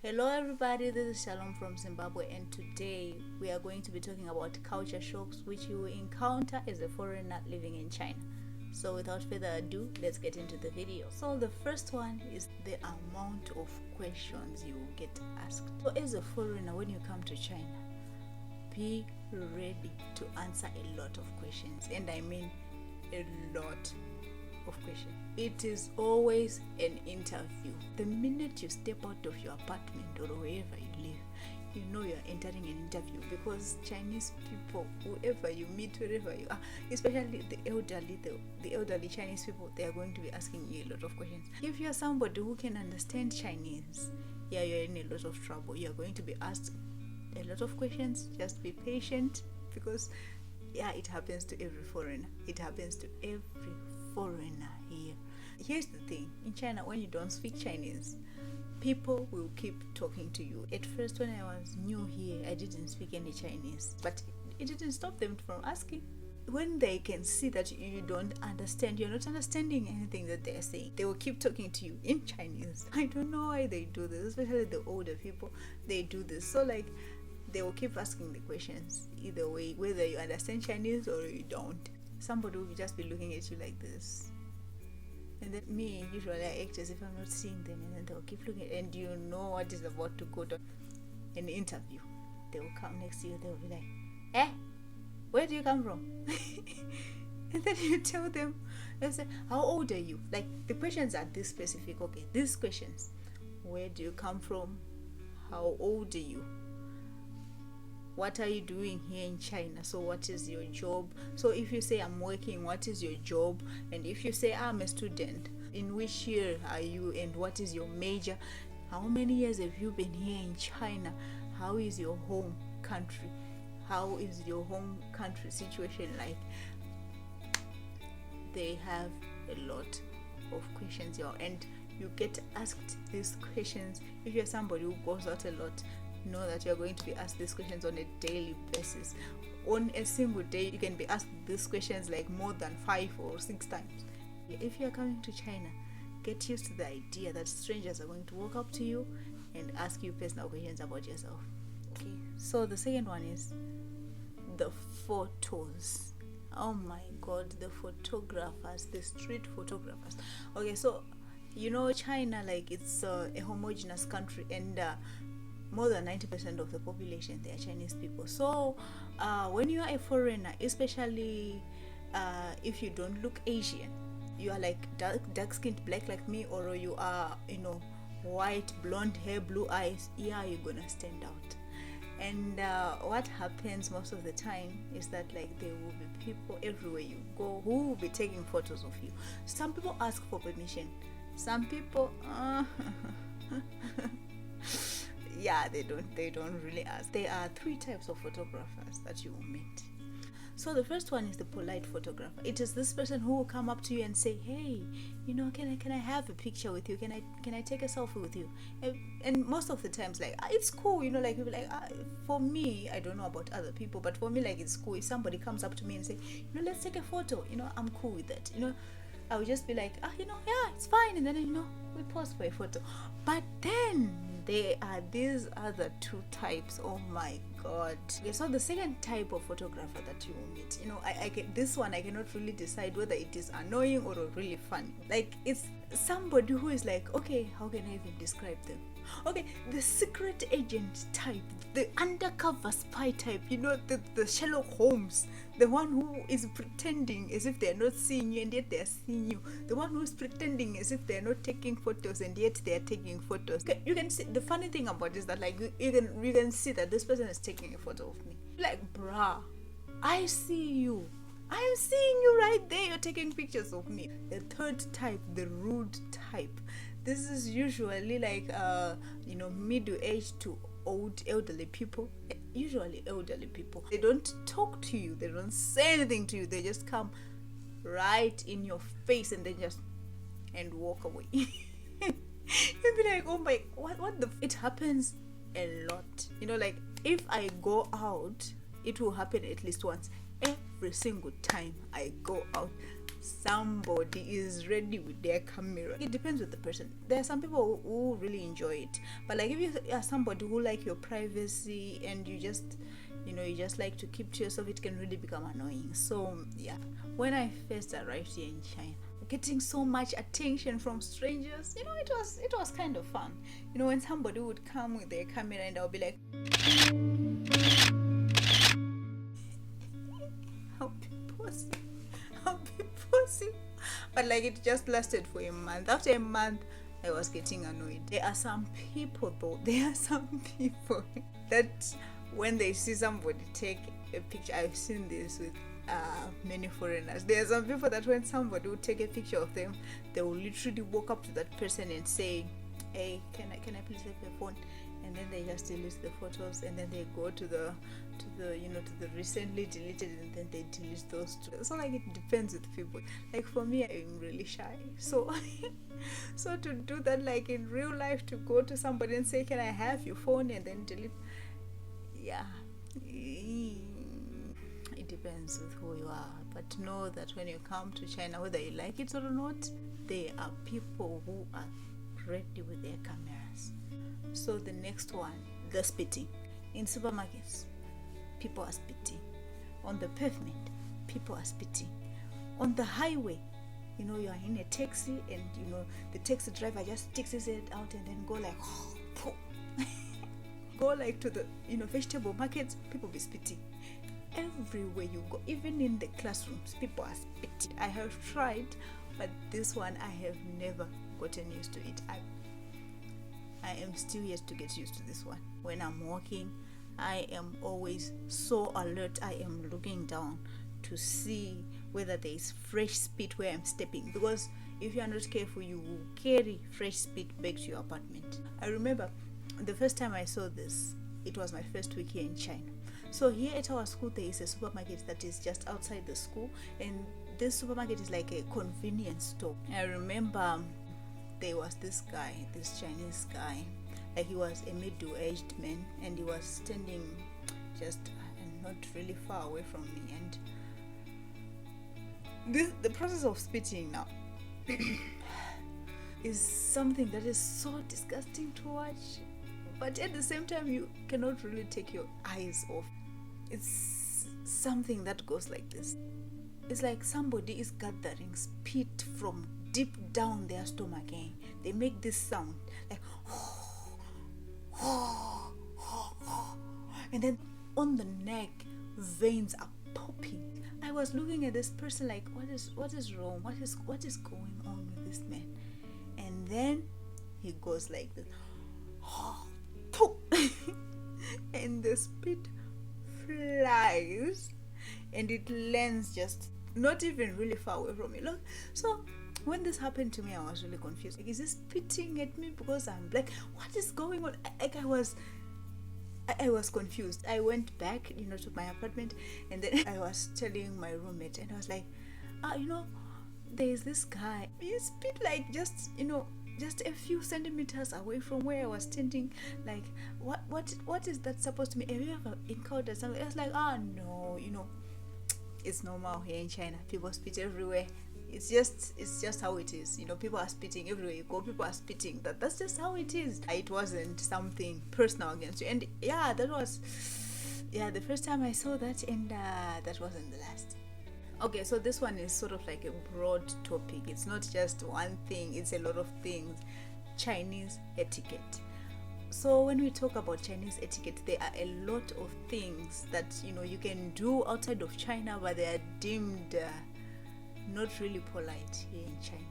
Hello everybody, this is Shalom from Zimbabwe, and today we are going to be talking about culture shocks which you will encounter as a foreigner living in China. So without further ado, let's get into the video. So the first one is the amount of questions you will get asked. So as a foreigner, when you come to China, be ready to answer a lot of questions, and I mean a lot of questions. It is always an interview. The minute you step out of your apartment or wherever you live, you know you're entering an interview, because Chinese people, whoever you meet, wherever you are, especially the elderly Chinese people, they are going to be asking you a lot of questions. If you're somebody who can understand Chinese, you're in a lot of trouble. You're going to be asked a lot of questions. Just be patient, because it happens to every foreigner. It happens to every foreigner here. Here's the thing, in China, when you don't speak Chinese, people will keep talking to you. At first, when I was new here, I didn't speak any Chinese, but it didn't stop them from asking. When they can see that you don't understand, you're not understanding anything that they're saying, they will keep talking to you in Chinese. I don't know why they do this, especially the older people. They do this. So they will keep asking the questions either way, whether you understand Chinese or you don't. Somebody will just be looking at you like this, and then me, usually I act as if I'm not seeing them, and then they'll keep looking, and you know what is about to go to an interview. They will come next to you, they'll be like, where do you come from? And then you tell them, they say, how old are you? Like, the questions are this specific. Okay, these questions: where do you come from? How old are you? What are you doing here in China? So what is your job? So if you say I'm working, what is your job? And if you say I'm a student, in which year are you, and what is your major? How many years have you been here in China? How is your home country? How is your home country situation like? They have a lot of questions here, and you get asked these questions. If you're somebody who goes out a lot, know that you're going to be asked these questions on a daily basis. On a single day, you can be asked these questions like more than 5 or 6 times. If you're coming to China, get used to the idea that strangers are going to walk up to you and ask you personal questions about yourself. Okay, so the second one is the photos. Oh my god, the photographers, the street photographers. Okay, so China, like, it's a homogeneous country, and more than 90% of the population, they are Chinese people. So when you are a foreigner, especially if you don't look Asian, you are like dark skinned, black like me, or you are white, blonde hair, blue eyes, you're gonna stand out. And what happens most of the time is that, like, there will be people everywhere you go who will be taking photos of you. Some people ask for permission. Some people they don't really ask. There are 3 types of photographers that you will meet. So the first one is the polite photographer. It is this person who will come up to you and say, hey, can I have a picture with you? Can I take a selfie with you? And most of the times, like, it's cool, like, people like, for me, I don't know about other people, but for me, like, it's cool if somebody comes up to me and say, let's take a photo. I'm cool with that. I would just be like, it's fine, and then we pause for a photo. But then there are these other 2 types. Oh my god. Okay, so the second type of photographer that you will meet, this one I cannot really decide whether it is annoying or really funny. Like, it's somebody who is like, okay, how can I even describe them? Okay, the secret agent type, the undercover spy type, the Sherlock Holmes, the one who is pretending as if they're not seeing you and yet they're seeing you, the one who's pretending as if they're not taking photos and yet they're taking photos. Okay, you can see, the funny thing about it is that, like, you can see that this person is taking a photo of me. Like, bruh, I see you. I'm seeing you right there. You're taking pictures of me. The third type, the rude type. This is usually like middle-aged to old elderly people. Usually elderly people. They don't talk to you. They don't say anything to you. They just come right in your face and and walk away. You'll be like, oh my, what the? It happens a lot. Like, if I go out, it will happen at least once. Every single time I go out, somebody is ready with their camera. It depends with the person. There are some people who really enjoy it, but like if you are somebody who like your privacy and you just like to keep to yourself, it can really become annoying. So yeah, when I first arrived here in China, getting so much attention from strangers, it was kind of fun. When somebody would come with their camera and I'll be like, I'll be posing. But like it just lasted for a month. After a month, I was getting annoyed. There are some people that when they see somebody take a picture, I've seen this with many foreigners. There are some people that when somebody will take a picture of them, they will literally walk up to that person and say, hey, can I please have your phone? And then they just delete the photos, and then they go to the recently deleted, and then they delete those too. So like it depends with people. Like for me, I'm really shy, so so to do that, like in real life, to go to somebody and say, can I have your phone, and then delete, yeah, it depends with who you are. But know that when you come to China, whether you like it or not, there are people who are ready with their cameras. So the next one, the spitting. In supermarkets, people are spitting. On the pavement, people are spitting. On the highway, you are in a taxi, and the taxi driver just sticks his head out and then go like go like to the vegetable markets, people be spitting. Everywhere you go, even in the classrooms, people are spitting. I have tried, but this one I have never gotten used to it. I am still yet to get used to this one. When I'm walking, I am always so alert. I am looking down to see whether there is fresh spit where I'm stepping, because if you are not careful, you will carry fresh spit back to your apartment. I remember the first time I saw this, it was my first week here in China. So here at our school, there is a supermarket that is just outside the school, and this supermarket is like a convenience store. I remember there was this Chinese guy, like he was a middle-aged man, and he was standing just not really far away from me, and the process of spitting now is something that is so disgusting to watch, but at the same time you cannot really take your eyes off. It's something that goes like this. It's like somebody is gathering spit from deep down their stomach, and they make this sound like and then on the neck, veins are popping. I was looking at this person like, what is wrong? What is going on with this man? And then he goes like this and the spit flies, and it lands just not even really far away from me. Look, so when this happened to me, I was really confused. Like, is this spitting at me because I'm black? What is going on? Like, I was confused. I went back, to my apartment, and then I was telling my roommate, and I was like, there's this guy. He spit like just a few centimeters away from where I was standing. Like, what is that supposed to mean? Have you ever encountered something? I was like, no, it's normal here in China. People spit everywhere. It's just how it is. People are spitting everywhere you go. People are spitting. That's just how it is. It wasn't something personal against you. And yeah, that was the first time I saw that, and that wasn't the last. Okay, so this one is sort of like a broad topic. It's not just one thing, it's a lot of things. Chinese etiquette. So when we talk about Chinese etiquette, there are a lot of things that you can do outside of China, but they are deemed not really polite here in China.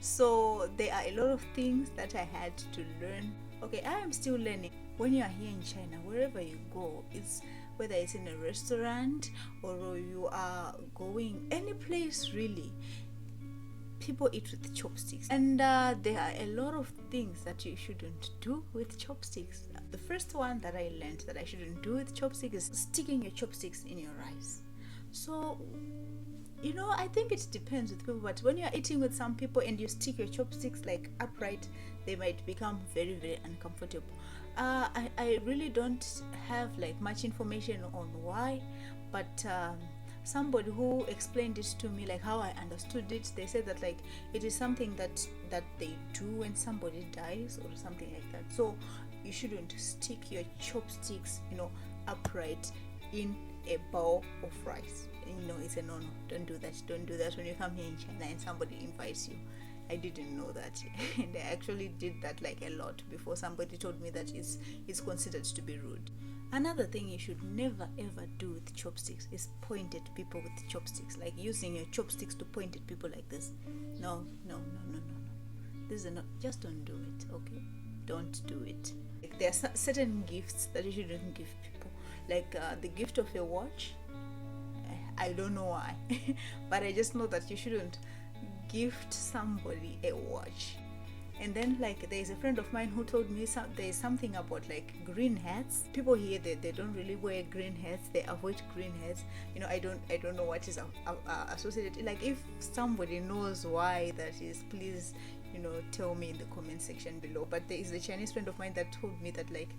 So there are a lot of things that I had to learn. Okay, I am still learning. When you are here in China, wherever you go, whether it's in a restaurant or you are going any place really, people eat with chopsticks, and there are a lot of things that you shouldn't do with chopsticks. The first one that I learned that I shouldn't do with chopsticks is sticking your chopsticks in your rice. So I think it depends with people, but when you're eating with some people and you stick your chopsticks like upright, they might become very, very uncomfortable. I really don't have like much information on why, but somebody who explained it to me, like how I understood it, they said that like it is something that they do when somebody dies or something like that. So you shouldn't stick your chopsticks, upright in a bowl of rice. It's a no. Don't do that when you come here in China and somebody invites you. I didn't know that and I actually did that like a lot before somebody told me that it's considered to be rude. Another thing you should never ever do with chopsticks is point at people with chopsticks, like using your chopsticks to point at people like this. No. This is not, just don't do it, okay? Don't do it. Like, there are certain gifts that you shouldn't give people, like the gift of a watch. I don't know why but I just know that you shouldn't gift somebody a watch. And then like there's a friend of mine who told me there's something about like green hats. People here they don't really wear green hats, they avoid green hats. I don't know what is associated. Like if somebody knows why that is, please tell me in the comment section below. But there is a Chinese friend of mine that told me that like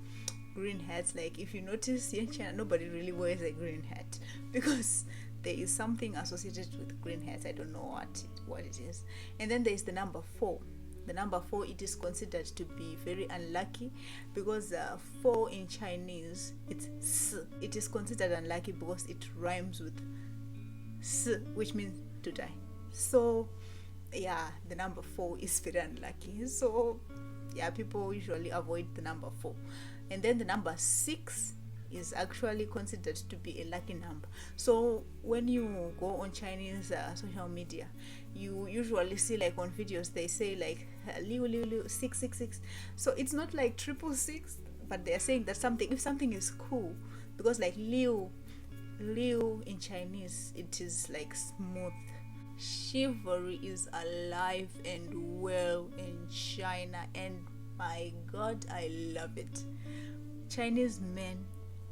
green hats, like if you notice here in China nobody really wears a green hat because there is something associated with green hats. I don't know what it is. And then there's the number 4. The number 4, it is considered to be very unlucky because 4 in Chinese, it's S. It is considered unlucky because it rhymes with S, which means to die. So yeah, the number 4 is very unlucky. So yeah, people usually avoid the number 4. And then the number 6 is actually considered to be a lucky number. So when you go on Chinese social media, you usually see like on videos they say like liu 666. So it's not like 666, but they're saying that if something is cool, because like liu in Chinese, it is like smooth. Chivalry is alive and well in China, and my God, I love it. Chinese men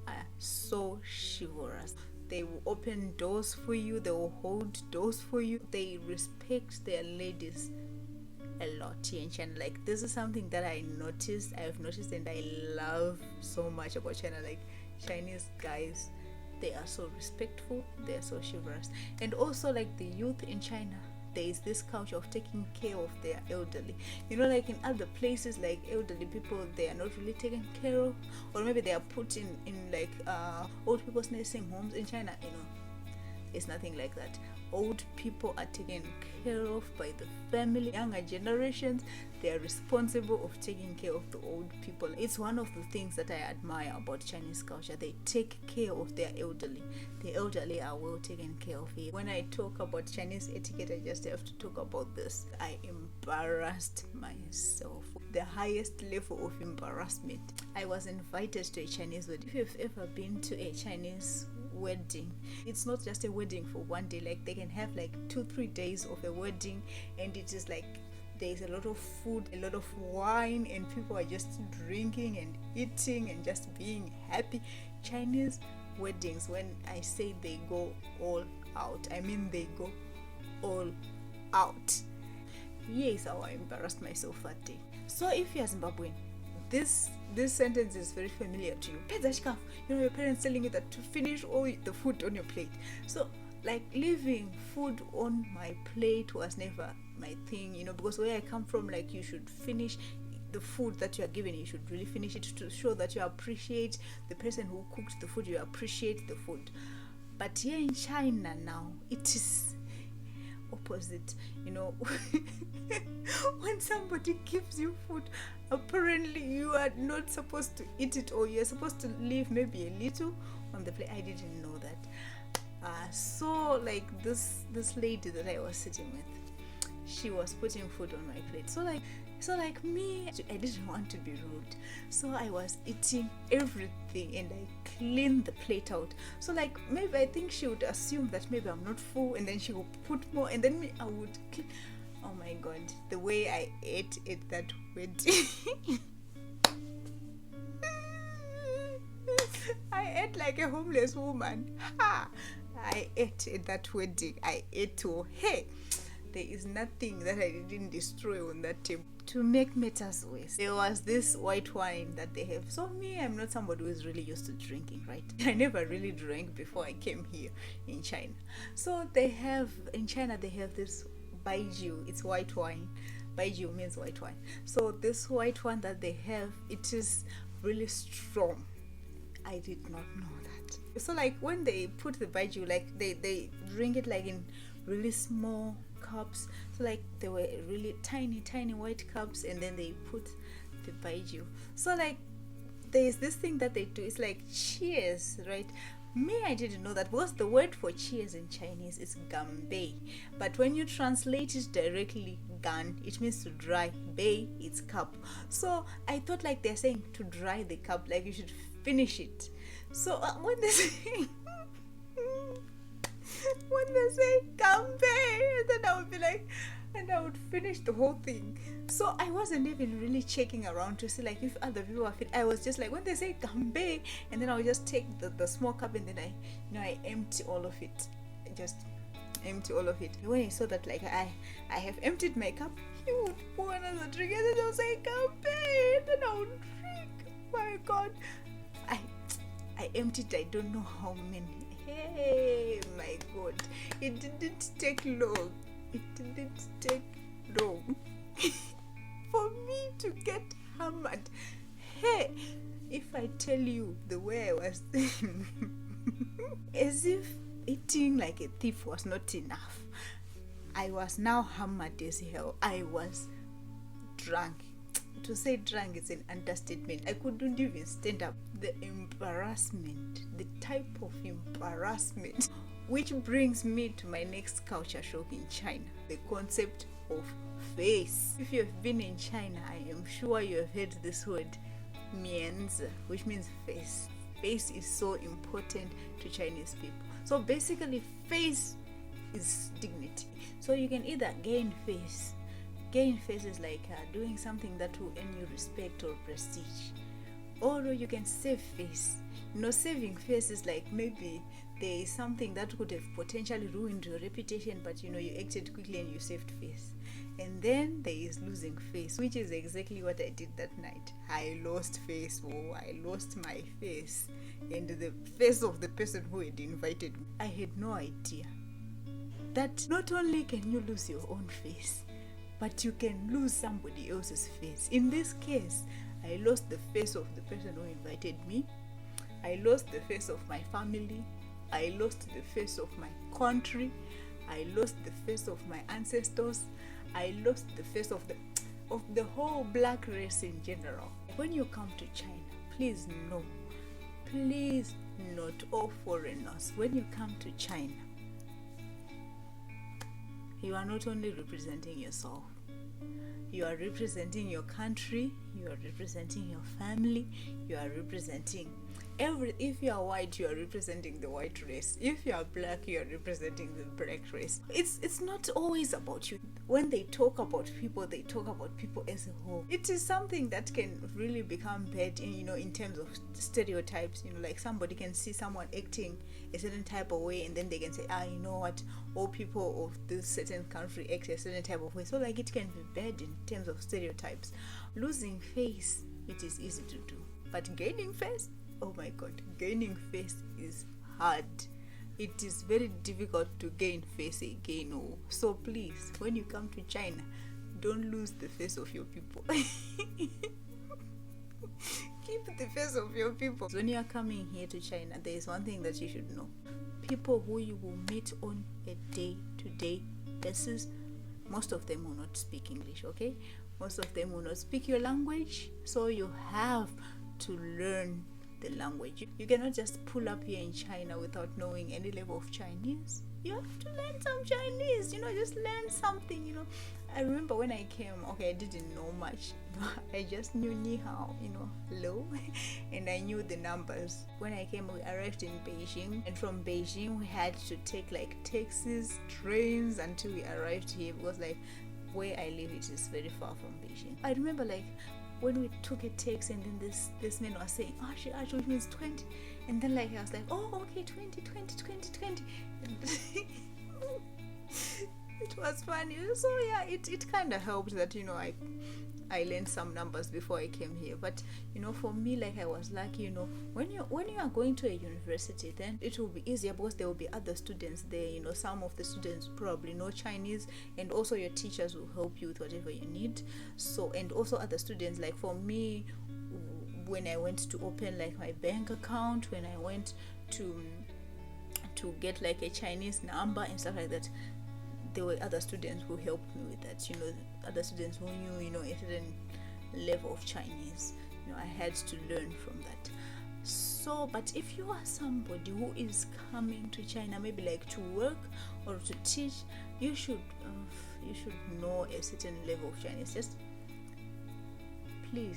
are so chivalrous. They will open doors for you, they will hold doors for you, they respect their ladies a lot here in China. Like this is something that I've noticed and I love so much about China. Like Chinese guys, they are so respectful, they are so chivalrous. And also like the youth in China, there is this culture of taking care of their elderly. Like in other places, like elderly people, they are not really taken care of, or maybe they are put in like old people's nursing homes. In China, it's nothing like that. Old people are taken care of by the family. Younger generations, they are responsible of taking care of the old people. It's one of the things that I admire about Chinese culture. They take care of their elderly. The elderly are well taken care of here. When I talk about Chinese etiquette, I just have to talk about this. I embarrassed myself. The highest level of embarrassment. I was invited to a Chinese wedding. If you've ever been to a Chinese wedding, it's not just a wedding for one day. Like they can have like 2-3 days of a wedding, and it is like there's a lot of food, a lot of wine, and people are just drinking and eating and just being happy. Chinese weddings, when I say they go all out, I mean they go all out. Yes, how I embarrassed myself that day. So if you're Zimbabwean, this sentence is very familiar to you. Your parents telling you that to finish all the food on your plate. So like leaving food on my plate was never my thing, because where I come from, like you should finish the food that you are given. You should really finish it to show that you appreciate the person who cooked the food, you appreciate the food. But here in China now, it is opposite. When somebody gives you food, apparently you are not supposed to eat it, or you're supposed to leave maybe a little on the plate. I didn't know that. So like this lady that I was sitting with, she was putting food on my plate. So like me, I didn't want to be rude, so I was eating everything and I cleaned the plate out. So like maybe I think she would assume that maybe I'm not full, and then she would put more, and then I would clean. Oh my God, the way I ate at that wedding. I ate like a homeless woman. I ate at that wedding. I ate too. Hey, there is nothing that I didn't destroy on that table. to make matters worse, there was this white wine that they have. So me, I'm not somebody who is really used to drinking, right? I never really drank before I came here in China. So they have, in China, they have this baijiu. It's white wine. Baijiu means white wine. So this white wine that they have, it is really strong. I did not know that. So like when they put the baijiu, like they drink it like in really small cups. So like they were really tiny white cups, and then they put the baijiu. So like there's this thing that they do. It's like cheers, right? Me, I didn't know that, because the word for cheers in Chinese is ganbei, but when you translate it directly, gan, it means to dry, bei, it's cup. So I thought like they're saying to dry the cup, like you should finish it. So when they say when they say ganbei, then I would be like, and I would finish the whole thing. So I wasn't even really checking around to see like if other people are fit. I was just like, when they say ganbei, and then I would just take the small cup, and then I empty all of it. I just empty all of it. When I saw that like I have emptied my cup, he would pour another drink, and then I would say ganbei, and then I would drink. My God, I emptied, I don't know how many. Hey, my God, it didn't take long. It didn't take long for me to get hammered. Hey, if I tell you the way I was as if eating like a thief was not enough, I was now hammered as hell. I was drunk. To say drunk is an understatement. I couldn't even stand up. The embarrassment, the type of embarrassment. Which brings me to my next culture shock in China, the concept of face. If you've been in China, I am sure you have heard this word, mianzi, which means face. Face is so important to Chinese people. So basically, face is dignity. So you can either gain face. Gain face is like doing something that will earn you respect or prestige. Or you can save face. Saving face is like maybe there is something that could have potentially ruined your reputation, but you acted quickly and you saved face. And then there is losing face, which is exactly what I did that night. I lost face. I lost my face and the face of the person who had invited me. I had no idea that not only can you lose your own face, but you can lose somebody else's face. In this case, I lost the face of the person who invited me. I lost the face of my family. I lost the face of my country. I lost the face of my ancestors. I lost the face of the whole black race in general. When you come to China, please note, all foreigners, when you come to China, you are not only representing yourself, you are representing your country, you are representing your family, you are representing if you are white, you are representing the white race. If you are black, you are representing the black race. It's not always about you. When they talk about people, they talk about people as a whole. It is something that can really become bad in terms of stereotypes. Like somebody can see someone acting a certain type of way, and then they can say, you know what, all people of this certain country act a certain type of way. So like it can be bad in terms of stereotypes. Losing face, it is easy to do, but gaining face, oh my God, gaining face is hard. It is very difficult to gain face again. So please, when you come to China, don't lose the face of your people. Keep the face of your people. When you are coming here to China, there is one thing that you should know. People who you will meet on a day-to-day basis, most of them will not speak English, okay? Most of them will not speak your language, so you have to learn the language. You cannot just pull up here in China without knowing any level of Chinese. You have to learn some Chinese, just learn something. I remember when I came, I didn't know much. I just knew ni hao, hello, and I knew the numbers. When I came, we arrived in Beijing, and from Beijing we had to take like taxis, trains until we arrived here, because like where I live, it is very far from Beijing. I remember like when we took a taxi, and then this man was saying, she actually means 20, and then like I was like, okay, 20. It was funny. So yeah, it kind of helped that, you know, I learned some numbers before I came here. But you know, for me, like, I was lucky, you know, when you are going to a university, then it will be easier because there will be other students there. You know, some of the students probably know Chinese, and also your teachers will help you with whatever you need. So, and also other students, like for me, when I went to open like my bank account, when I went to get like a Chinese number and stuff like that, there were other students who helped me with that. You know, other students who knew, you know, a certain level of Chinese. You know, I had to learn from that. So, but if you are somebody who is coming to China, maybe like to work or to teach, you should know a certain level of Chinese. Just please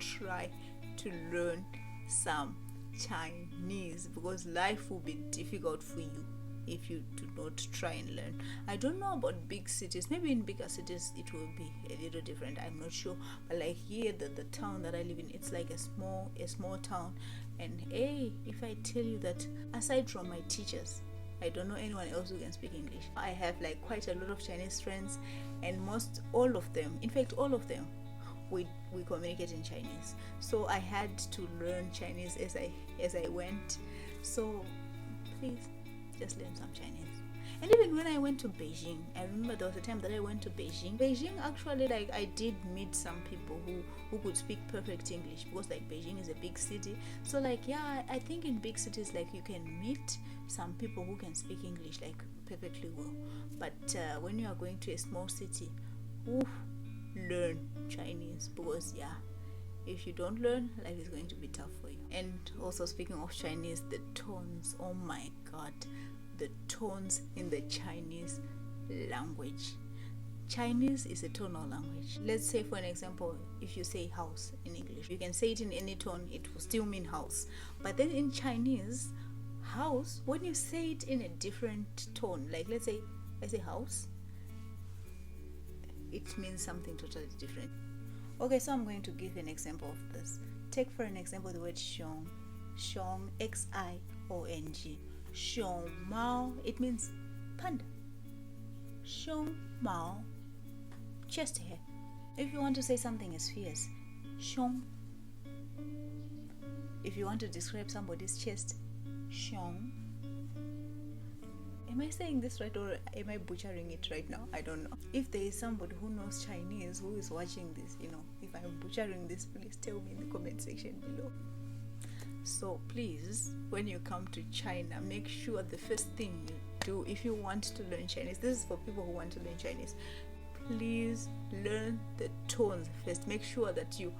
try to learn some Chinese, because life will be difficult for you if you do not try and learn. I don't know about big cities. Maybe in bigger cities it will be a little different. I'm not sure. But like here, the town that I live in, it's like a small town. And hey, if I tell you that aside from my teachers, I don't know anyone else who can speak English. I have like quite a lot of Chinese friends, and all of them, in fact all of them, we communicate in Chinese. So I had to learn Chinese as I went. So please just learn some Chinese. And even when I went to Beijing, I remember there was a time that I went to Beijing actually, like, I did meet some people who could speak perfect English, because like Beijing is a big city. So like, yeah, I think in big cities, like, you can meet some people who can speak English like perfectly well. But when you are going to a small city, learn Chinese, because yeah, if you don't learn, life is going to be tough for you. And also, speaking of Chinese, the tones, oh my god, the tones in the Chinese language. Chinese is a tonal language. Let's say, for an example, if you say house in English, you can say it in any tone, it will still mean house. But then in Chinese, house, when you say it in a different tone, like let's say I say house, it means something totally different. Okay, so I'm going to give an example of this. Take for an example the word xiong. Xiong, Xiong. Xiong mao, it means panda. Xiong mao, chest hair. If you want to say something is fierce, xiong. If you want to describe somebody's chest, xiong. Am I saying this right, or am I butchering it right now? I don't know. If there is somebody who knows Chinese who is watching this, you know, if I'm butchering this, please tell me in the comment section below. So please, when you come to China, make sure the first thing you do, if you want to learn Chinese, this is for people who want to learn Chinese, please learn the tones first. Make sure that you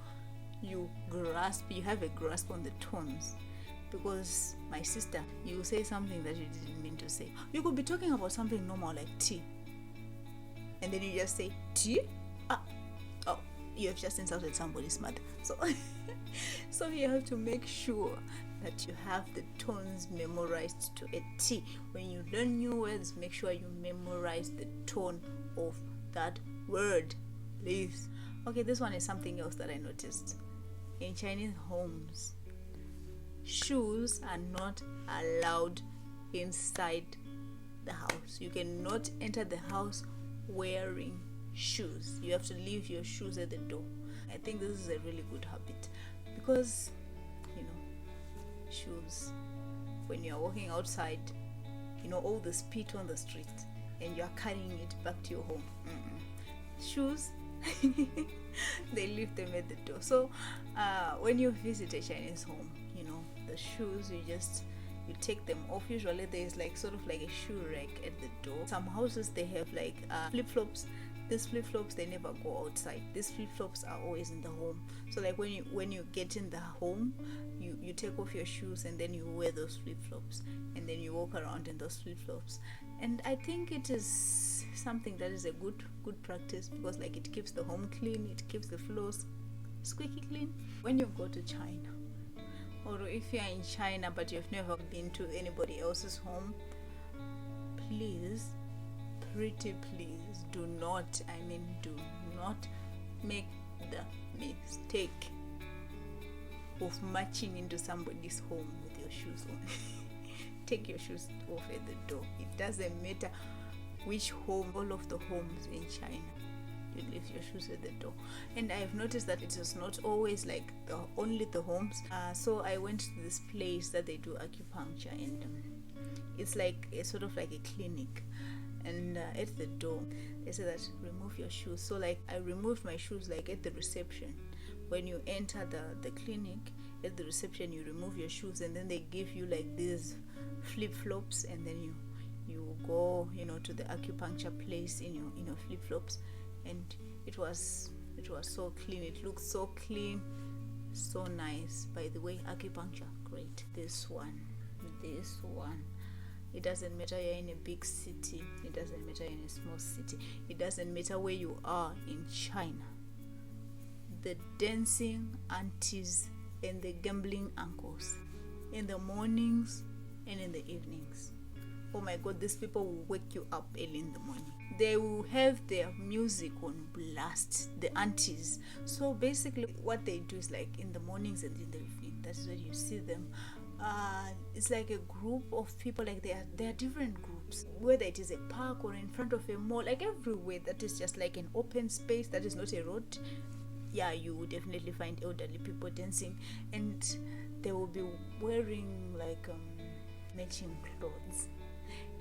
have a grasp on the tones. Because my sister, you say something that you didn't mean to say. You could be talking about something normal like tea, and then you just say tea. Oh, you have just insulted somebody's mother. So you have to make sure that you have the tones memorized to a T. When you learn new words, make sure you memorize the tone of that word, please. Okay, this one is something else that I noticed. In Chinese homes, shoes are not allowed inside the house. You cannot enter the house wearing shoes. You have to leave your shoes at the door. I think this is a really good habit, because you know, shoes, when you're walking outside, you know, all the spit on the street, and you're carrying it back to your home. Shoes they leave them at the door. So when you visit a Chinese home, you know, the shoes, you take them off. Usually there's like sort of like a shoe rack at the door. Some houses, they have like flip-flops. These flip-flops, they never go outside. These flip-flops are always in the home. So like when you get in the home, you take off your shoes, and then you wear those flip-flops, and then you walk around in those flip-flops. And I think it is something that is a good practice, because like it keeps the home clean, it keeps the floors squeaky clean. When you go to China, or if you're in China but you've never been to anybody else's home, please, pretty please, do not make the mistake of marching into somebody's home with your shoes on. Take your shoes off at the door. It doesn't matter which home, all of the homes in China, you leave your shoes at the door. And I've noticed that it is not always like only the homes. So I went to this place that they do acupuncture, and it's like a sort of like a clinic. And at the door they say that remove your shoes. So like I removed my shoes like at the reception. When you enter the clinic, at the reception you remove your shoes, and then they give you like these flip-flops, and then you go, to the acupuncture place in your flip-flops. And it was so clean. It looked so clean, so nice. By the way, acupuncture, great. This one, it doesn't matter you're in a big city, it doesn't matter you're in a small city, it doesn't matter where you are in China. The dancing aunties and the gambling uncles in the mornings and in the evenings, oh my god, these people will wake you up early in the morning. They will have their music on blast, the aunties. So basically what they do is like in the mornings and in the evening, that's where you see them. It's like a group of people, like they are different groups, whether it is a park or in front of a mall, like everywhere that is just like an open space that is not a road. Yeah, you will definitely find elderly people dancing, and they will be wearing like matching clothes,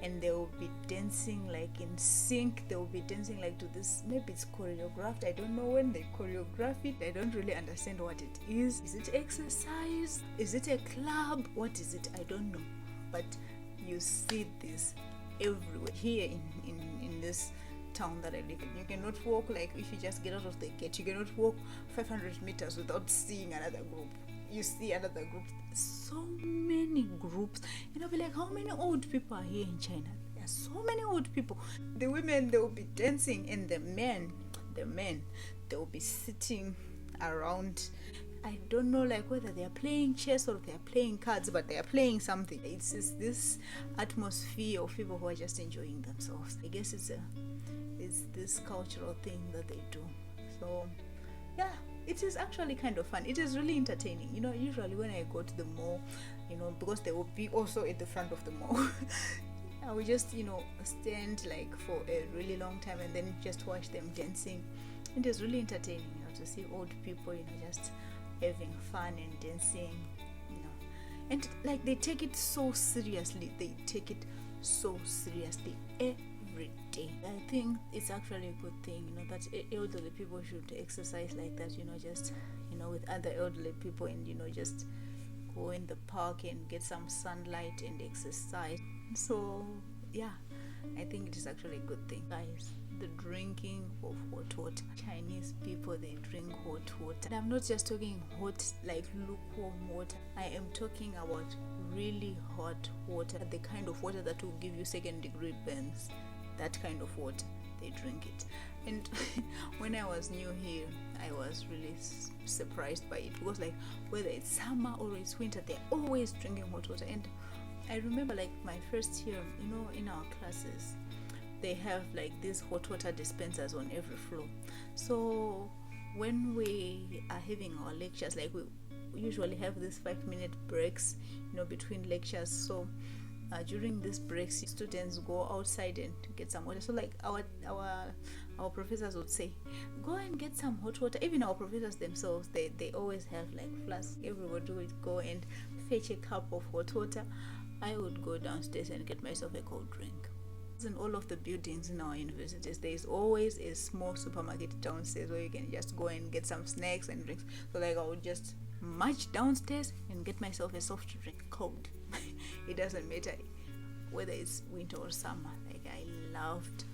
and they will be dancing like in sync. They will be dancing like to this, maybe it's choreographed, I don't know when they choreograph it. I don't really understand what it is. Is it exercise? Is it a club? What is it? I don't know. But you see this everywhere here in this town that I live in. You cannot walk, like if you just get out of the gate, you cannot walk 500 meters without seeing another group. You see another group, so many groups, and I'll be like, how many old people are here in China? There are so many old people. The women, they will be dancing, and the men, they will be sitting around. I don't know like whether they are playing chess or they are playing cards, but they are playing something. It's this atmosphere of people who are just enjoying themselves. I guess it's this cultural thing that they do. So yeah, it is actually kind of fun. It is really entertaining. Usually when I go to the mall, because they will be also at the front of the mall, I will just, stand like for a really long time and then just watch them dancing. It is really entertaining, to see old people, just having fun and dancing, and like they take it so seriously. Every day. I think it's actually a good thing, that elderly people should exercise like that, just, with other elderly people, and, just go in the park and get some sunlight and exercise. So, yeah, I think it is actually a good thing. Guys, the drinking of hot water. Chinese people, they drink hot water. And I'm not just talking hot, like lukewarm water. I am talking about really hot water, the kind of water that will give you second-degree burns. That kind of water, they drink it. And when I was new here, I was really surprised by it, because like whether it's summer or it's winter, they're always drinking hot water. And I remember like my first year, in our classes, they have like these hot water dispensers on every floor. So when we are having our lectures, like we usually have these 5-minute breaks, between lectures. So during these breaks, students go outside and get some water. So like our professors would say, go and get some hot water. Even our professors themselves, they always have like flasks. Everybody would go and fetch a cup of hot water. I would go downstairs and get myself a cold drink. In all of the buildings in our universities, there is always a small supermarket downstairs where you can just go and get some snacks and drinks. So like I would just march downstairs and get myself a soft drink, cold. It doesn't matter whether it's winter or summer. Like I loved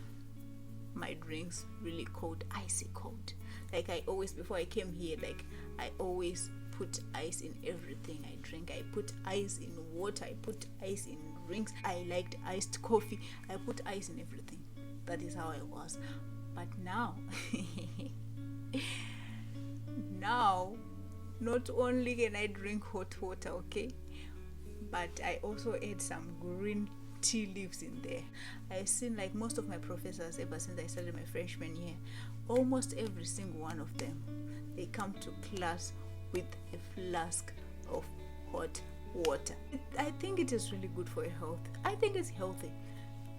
my drinks really cold, icy cold. Like I always, before I came here, like I always put ice in everything I drink. I put ice in water, I put ice in drinks. I liked iced coffee. I put ice in everything. That is how I was. But now not only can I drink hot water, okay, but I also add some green tea leaves in there. I've seen like most of my professors, ever since I started my freshman year, almost every single one of them, they come to class with a flask of hot water. I think it is really good for your health. I think it's healthy.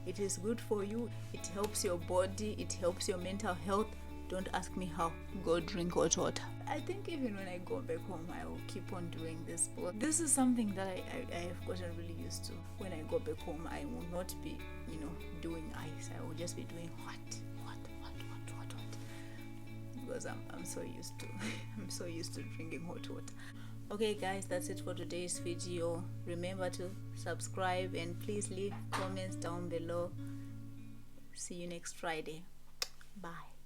It is good for you. It helps your body. It helps your mental health. Don't ask me how. Go drink hot water. I think even when I go back home, I will keep on doing this. But this is something that I have gotten really used to. When I go back home, I will not be, doing ice. I will just be doing hot. Because I'm so used to I'm so used to drinking hot water. Okay guys, that's it for today's video. Remember to subscribe and please leave comments down below. See you next Friday. Bye.